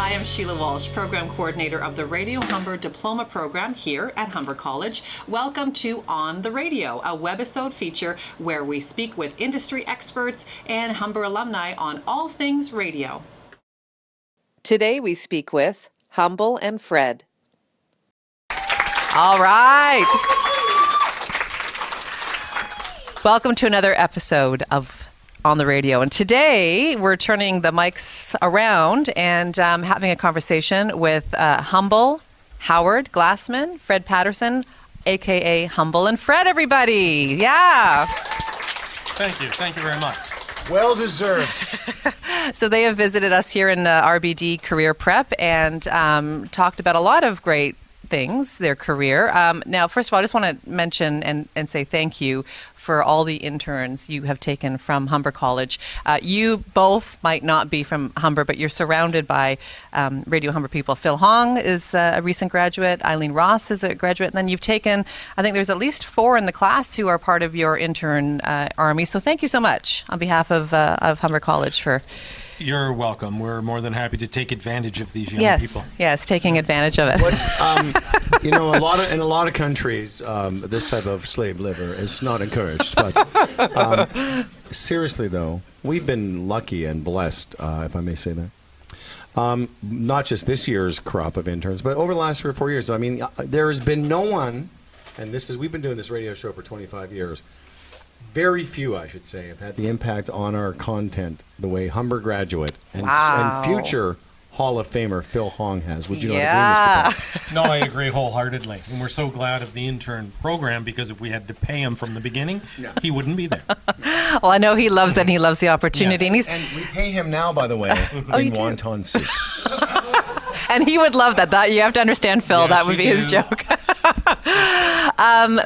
I am Sheila Walsh, Program Coordinator of the Radio Humber Diploma Program here at Humber College. Welcome to On the Radio, a webisode feature where we speak with industry experts and Humber alumni on all things radio. Today we speak with Humble and Fred. All right. Welcome to another episode of On the Radio. And today we're turning the mics around and having a conversation with Humble, Howard Glassman, Fred Patterson, a.k.a. Humble and Fred, everybody. Yeah. Thank you. Thank you very much. Well-deserved. So they have visited us here in RBD Career Prep and talked about a lot of great things, their career. Now, first of all, I just want to mention and say thank you for all the interns you have taken from Humber College. You both might not be from Humber, but you're surrounded by Radio Humber people. Phil Hong is a recent graduate. Eileen Ross is a graduate. And then you've taken, I think there's at least 4 in the class who are part of your intern army. So thank you so much on behalf of Humber College for... You're welcome. We're more than happy to take advantage of these young people. Yes, taking advantage of it. But, in a lot of countries, this type of slave labor is not encouraged. But seriously, though, we've been lucky and blessed, if I may say that. Not just this year's crop of interns, but over the last 3 or 4 years. I mean, there has been no one, and we've been doing this radio show for 25 years. Very few, I should say, have had the impact on our content the way Humber graduate and future Hall of Famer Phil Hong has. Would you not agree, Mr. Pat? No, I agree wholeheartedly. And we're so glad of the intern program because if we had to pay him from the beginning, he wouldn't be there. Well, I know he loves it and he loves the opportunity. Yes. And we pay him now, by the way, in wonton soup. And he would love that. You have to understand, Phil. Yes, that would be his joke.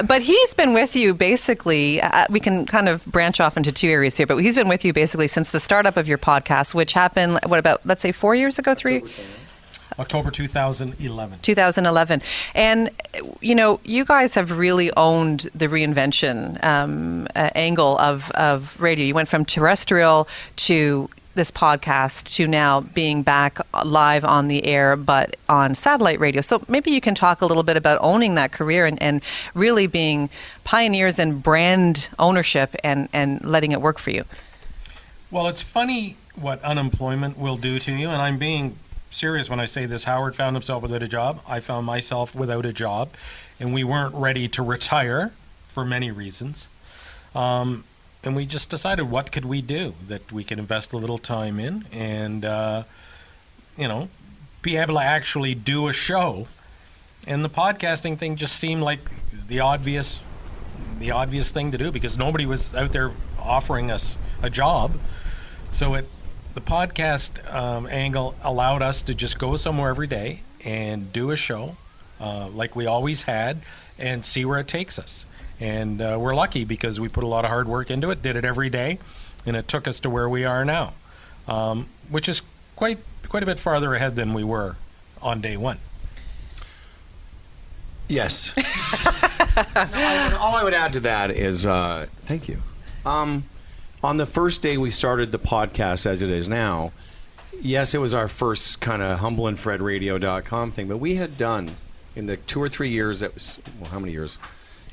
But he's been with you basically, we can kind of branch off into 2 areas here, but he's been with you basically since the startup of your podcast, which happened, let's say 4 years ago, 3? October 2011. 2011. And, you guys have really owned the reinvention angle of radio. You went from terrestrial to this podcast to now being back live on the air, but on satellite radio. So maybe you can talk a little bit about owning that career and really being pioneers in brand ownership and letting it work for you. Well, it's funny what unemployment will do to you, and I'm being serious when I say this. Howard found himself without a job. I found myself without a job, and we weren't ready to retire for many reasons. And we just decided, what could we do that we could invest a little time in and, be able to actually do a show. And the podcasting thing just seemed like the obvious thing to do because nobody was out there offering us a job. So the podcast angle allowed us to just go somewhere every day and do a show like we always had and see where it takes us. And we're lucky because we put a lot of hard work into it, did it every day, and it took us to where we are now, which is quite a bit farther ahead than we were on day one. Yes. All I would add to that is thank you. On the first day we started the podcast as it is now, yes, it was our first kind of humbleandfredradio.com thing, but we had done in the 2 or 3 years, that was, how many years?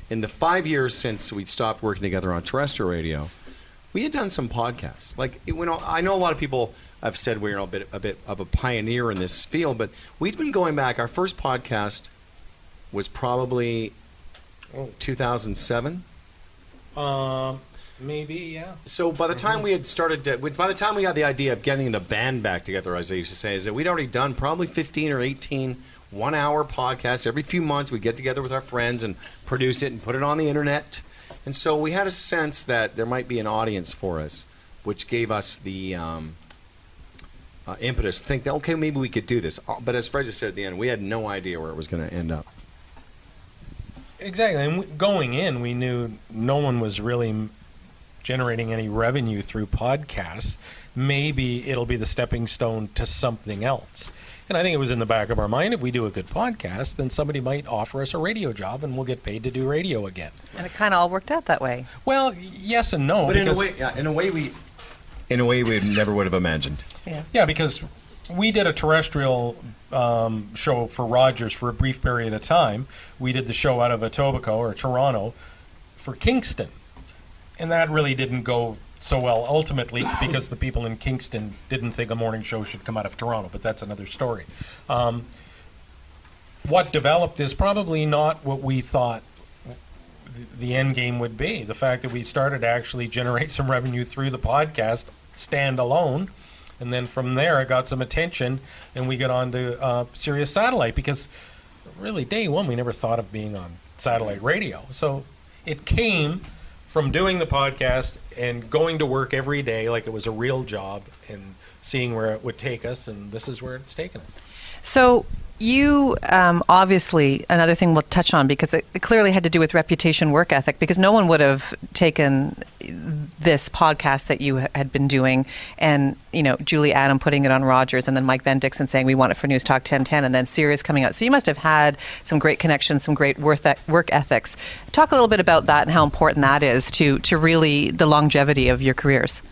In the 5 years since we stopped working together on terrestrial radio, we had done some podcasts. I know a lot of people have said we're a bit of a pioneer in this field, but we'd been going back. Our first podcast was probably 2007. Maybe, yeah. So by the time we had by the time we had the idea of getting the band back together, as I used to say, is that we'd already done probably 15 or 18 one-hour podcasts. Every few months we'd get together with our friends and produce it and put it on the internet. And so we had a sense that there might be an audience for us, which gave us the impetus to think that, okay, maybe we could do this. But as Fred just said at the end, we had no idea where it was going to end up. Exactly. And going in, we knew no one was really generating any revenue through podcasts. Maybe it'll be the stepping stone to something else. And I think it was in the back of our mind, if we do a good podcast, then somebody might offer us a radio job and we'll get paid to do radio again. And it kind of all worked out that way. Well, yes and no. But in a way we never would have imagined. Yeah, because we did a terrestrial show for Rogers for a brief period of time. We did the show out of Etobicoke or Toronto for Kingston. And that really didn't go so well ultimately because the people in Kingston didn't think a morning show should come out of Toronto, but that's another story. What developed is probably not what we thought the end game would be. The fact that we started to actually generate some revenue through the podcast standalone, and then from there it got some attention, and we got on to Sirius Satellite, because really day one we never thought of being on satellite radio. So it came from doing the podcast and going to work every day like it was a real job and seeing where it would take us, and this is where it's taken us. So you obviously, another thing we'll touch on, because it clearly had to do with reputation, work ethic, because no one would have taken this podcast that you had been doing and, Julie Adam putting it on Rogers, and then Mike Van Dixon saying we want it for News Talk 1010, and then Sirius coming out. So you must have had some great connections, some great work ethics. Talk a little bit about that and how important that is to really the longevity of your careers.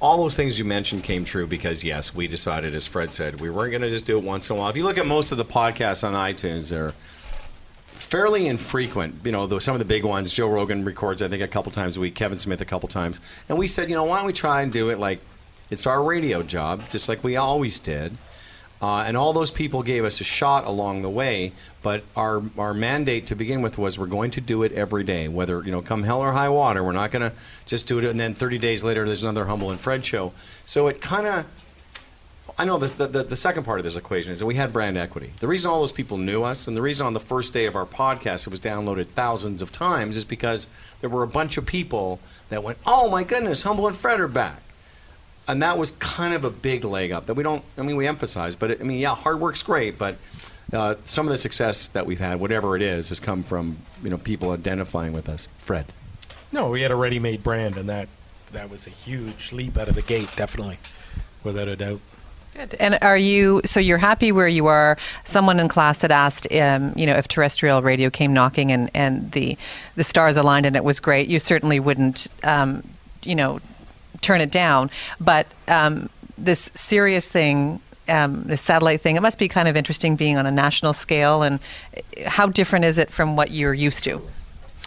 All those things you mentioned came true because, yes, we decided, as Fred said, we weren't going to just do it once in a while. If you look at most of the podcasts on iTunes, they're fairly infrequent. Some of the big ones, Joe Rogan records, I think, a couple times a week, Kevin Smith a couple times. And we said, why don't we try and do it like it's our radio job, just like we always did. And all those people gave us a shot along the way, but our mandate to begin with was we're going to do it every day, whether, come hell or high water. We're not going to just do it, and then 30 days later there's another Humble and Fred show. So it kind of, I know the second part of this equation is that we had brand equity. The reason all those people knew us, and the reason on the first day of our podcast it was downloaded thousands of times, is because there were a bunch of people that went, oh my goodness, Humble and Fred are back. And that was kind of a big leg up that we emphasize, but hard work's great, but some of the success that we've had, whatever it is, has come from, people identifying with us. Fred? No, we had a ready-made brand, and that was a huge leap out of the gate, definitely, without a doubt. Good. And you're happy where you are? Someone in class had asked, if terrestrial radio came knocking and the stars aligned and it was great, you certainly wouldn't, turn it down, but this Sirius thing, this satellite thing, it must be kind of interesting being on a national scale. And how different is it from what you're used to?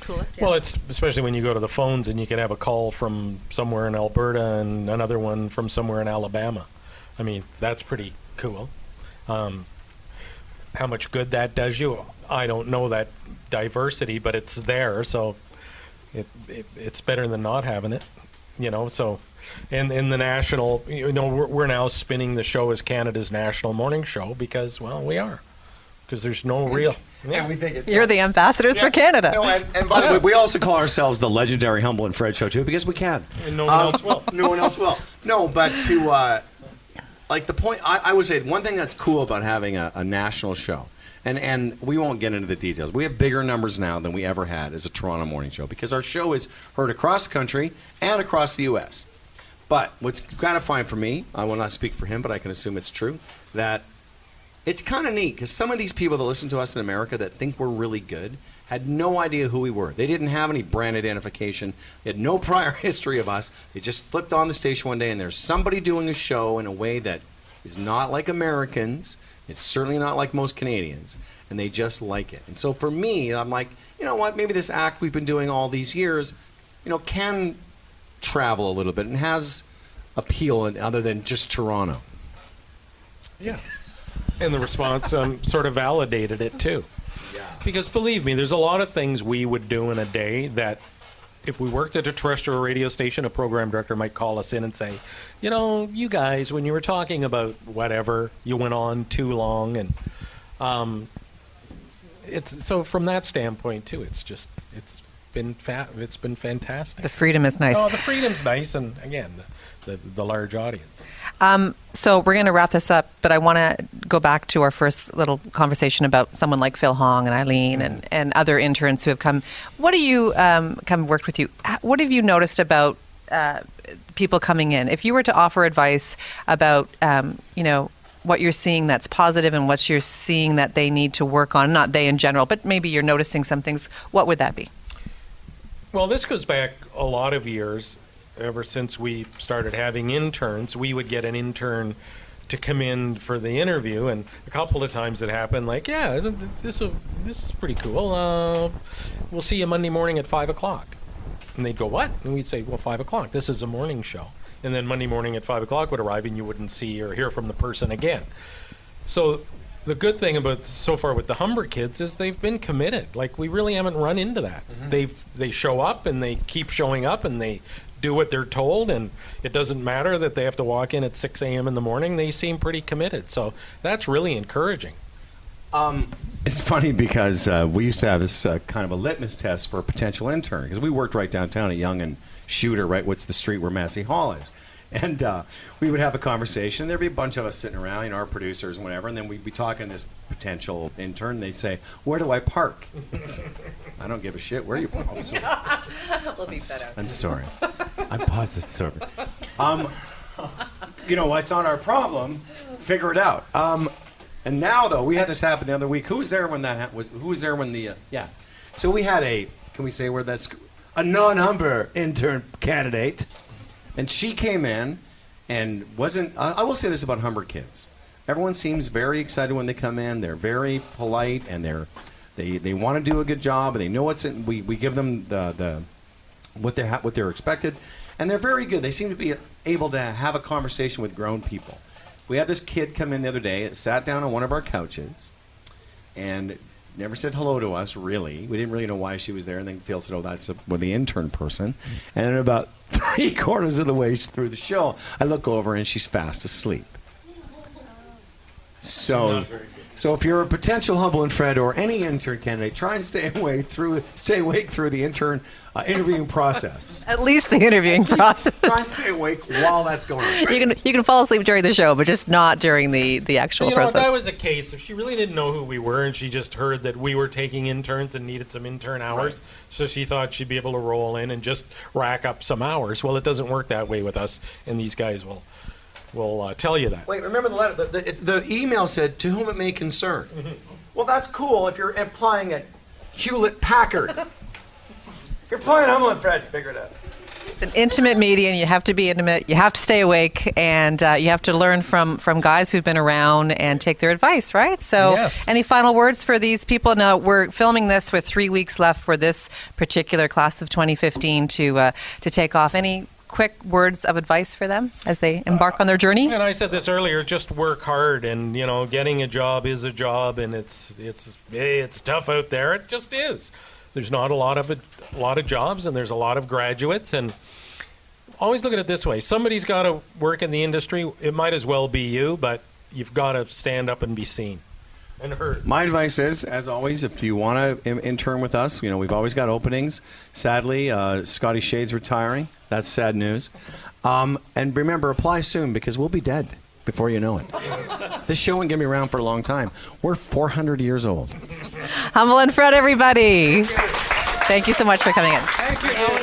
Coolest, yeah. Well, it's especially when you go to the phones and you can have a call from somewhere in Alberta and another one from somewhere in Alabama. That's pretty cool. How much good that does you, I don't know, that diversity, but it's there, so it's better than not having it. So in the national, we're now spinning the show as Canada's national morning show because, well, we are. Because there's no real... Yeah, we think it's... You're the ambassadors for Canada. And by the way, we also call ourselves the legendary Humble and Fred Show, too, because we can. And no one else will. No one else will. No, but to... the point... I would say one thing that's cool about having a national show, and we won't get into the details. We have bigger numbers now than we ever had as a Toronto morning show because our show is heard across the country and across the U.S. But what's gratifying for me, I will not speak for him, but I can assume it's true, that it's kind of neat because some of these people that listen to us in America that think we're really good had no idea who we were. They didn't have any brand identification. They had no prior history of us. They just flipped on the station one day and there's somebody doing a show in a way that is not like Americans. It's certainly not like most Canadians, and they just like it. And so for me, I'm like, you know what, maybe this act we've been doing all these years, can travel a little bit and has appeal other than just Toronto. Yeah. And the response sort of validated it, too. Yeah. Because believe me, there's a lot of things we would do in a day that if we worked at a terrestrial radio station, a program director might call us in and say, you guys, when you were talking about whatever, you went on too long. And it's so from that standpoint, too, it's been fantastic. The freedom is nice. Oh, the freedom's nice. And again, the large audience. So we're going to wrap this up, but I want to go back to our first little conversation about someone like Phil Hong and Eileen and other interns who have come. What do you worked with you? What have you noticed about people coming in? If you were to offer advice about, what you're seeing that's positive and what you're seeing that they need to work on, not they in general, but maybe you're noticing some things, what would that be? Well, this goes back a lot of years. ever since we started having interns, we would get an intern to come in for the interview, and a couple of times it happened like, yeah, this is pretty cool. We'll see you Monday morning at 5 o'clock. And they'd go, what? And we'd say, well, 5 o'clock. This is a morning show. And then Monday morning at 5 o'clock would arrive, and you wouldn't see or hear from the person again. So the good thing about so far with the Humber kids is they've been committed. Like, we really haven't run into that. They show up, and they keep showing up, and they do what they're told, and it doesn't matter that they have to walk in at 6 a.m. in the morning. They seem pretty committed. So that's really encouraging. It's funny because we used to have this kind of a litmus test for a potential intern, because we worked right downtown at Yonge and Shooter, right? What's the street where Massey Hall is? And we would have a conversation. There'd be a bunch of us sitting around, you know, our producers and whatever, and then we'd be talking to this potential intern. They'd say, where do I park? I don't give a shit where you park. I'm sorry. I'm positive. You know what's on our problem? Figure it out. And now, though, we had this happen the other week. Who was there when that was? Who was there when the? Yeah. So we had can we say where that's a non-Humber intern candidate, and she came in and wasn't. I will say this about Humber kids. Everyone seems very excited when they come in. They're very polite, and they want to do a good job, and they know what's in. We give them what they're expected, and they're very good. They seem to be able to have a conversation with grown people. We had this kid come in the other day, sat down on one of our couches, and never said hello to us, really. We didn't really know why she was there, and then Phil said, oh, that's the intern person. And then about 3/4 of the way through the show, I look over, and she's fast asleep. So if you're a potential Humble and Fred or any intern candidate, try and stay awake through the intern interviewing process. At least the interviewing process. Try and stay awake while that's going on. You can fall asleep during the show, but just not during the actual process. If that was the case, if she really didn't know who we were and she just heard that we were taking interns and needed some intern hours, so she thought she'd be able to roll in and just rack up some hours. Well, it doesn't work that way with us, and these guys will tell you that. Wait, remember the letter? The email said, to whom it may concern. Well, that's cool if you're applying at Hewlett-Packard. If you're applying at Humble and Fred, figure it out. It's an intimate meeting. You have to be intimate. You have to stay awake, and you have to learn from guys who've been around and take their advice, right? So yes. Any final words for these people? Now, we're filming this with 3 weeks left for this particular class of 2015 to take off. Any quick words of advice for them as they embark on their journey? And I said this earlier, just work hard, and getting a job is a job, and it's tough out there. It just is. There's not a lot of jobs, and there's a lot of graduates, and always look at it this way. Somebody's got to work in the industry. It might as well be you, but you've got to stand up and be seen and heard. My advice is, as always, if you want to intern with us, we've always got openings. Sadly, Scotty Shade's retiring. That's sad news. And remember, apply soon, because we'll be dead before you know it. This show ain't going to be around for a long time. We're 400 years old. Humble and Fred, everybody. Thank you so much for coming in. Thank you.